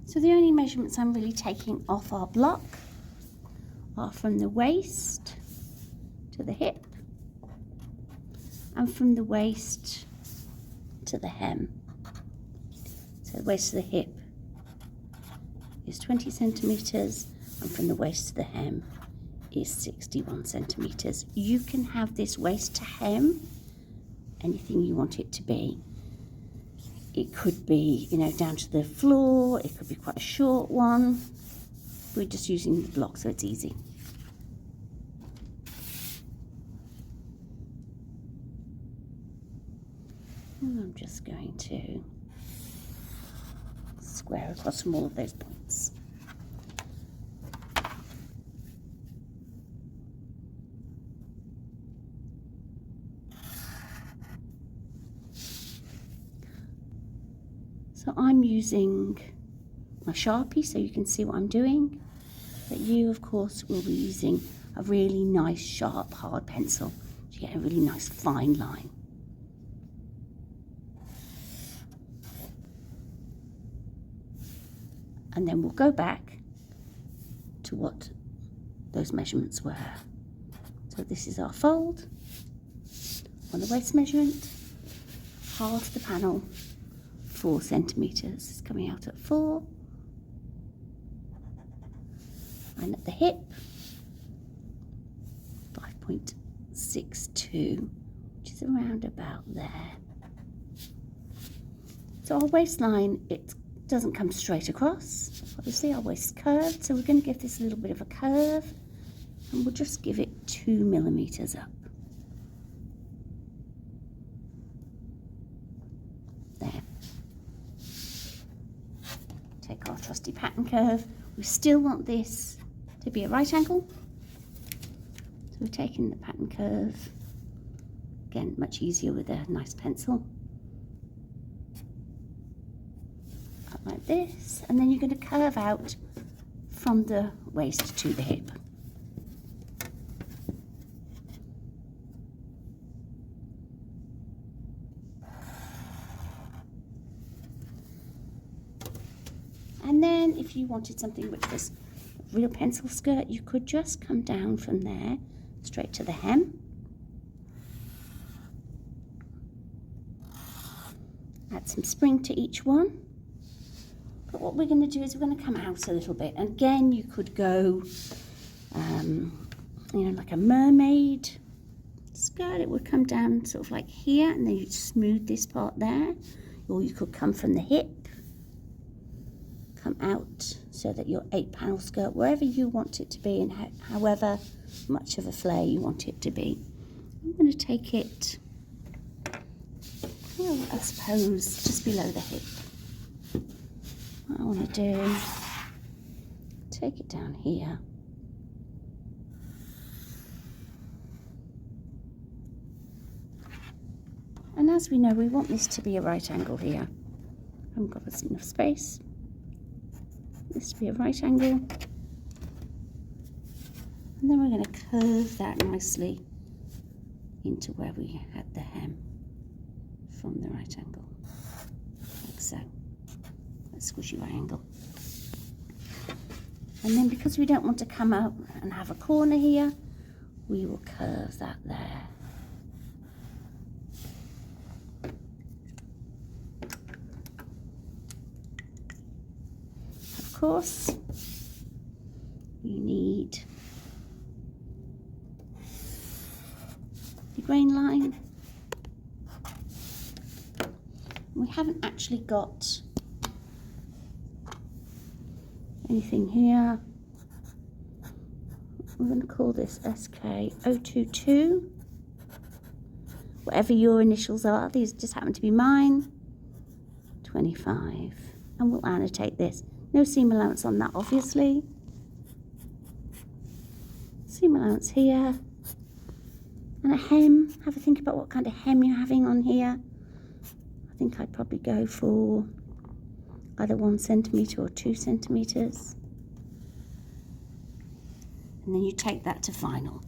So the only measurements I'm really taking off our block are from the waist to the hip and from the waist to the hem. So the waist to the hip is 20 centimetres and from the waist to the hem is 61 centimetres. You can have this waist to hem anything you want it to be. It could be, you know, down to the floor, it could be quite a short one. We're just using the block so it's easy. And I'm just going to square across from all of those points. So I'm using my Sharpie so you can see what I'm doing, but you of course will be using a really nice sharp hard pencil to get a really nice fine line. And then we'll go back to what those measurements were. So this is our fold on the waist measurement, half the panel, 4 centimetres. It's coming out at 4. And at the hip, 5.62, which is around about there. So our waistline, it doesn't come straight across. Obviously our waist is curved, so we're going to give this a little bit of a curve, and we'll just give it 2 millimetres up. There. Take our trusty pattern curve. We still want this to be a right angle, so we're taking the pattern curve, again much easier with a nice pencil, up like this, and then you're going to curve out from the waist to the hip. And then if you wanted something which was a real pencil skirt, you could just come down from there straight to the hem. Add some spring to each one. But what we're going to do is we're going to come out a little bit. And again, you could go, you know, like a mermaid skirt. It would come down sort of like here, and then you'd smooth this part there. Or you could come from the hip, come out so that your 8-panel skirt, wherever you want it to be and however much of a flare you want it to be. I'm going to take it, well, I suppose just below the hip. What I want to do, take it down here. And as we know, we want this to be a right angle here. I haven't got enough space. This to be a right angle. And then we're going to curve that nicely into where we had the hem from the right angle, like so. A squishy right angle. And then because we don't want to come out and have a corner here, we will curve that there. Of course, you need the grain line. We haven't actually got anything here. We're going to call this SK022. Whatever your initials are, these just happen to be mine. 25. And we'll annotate this. No seam allowance on that, obviously. Seam allowance here. And a hem. Have a think about what kind of hem you're having on here. I think I'd probably go for either 1 centimetre or 2 centimetres. And then you take that to final.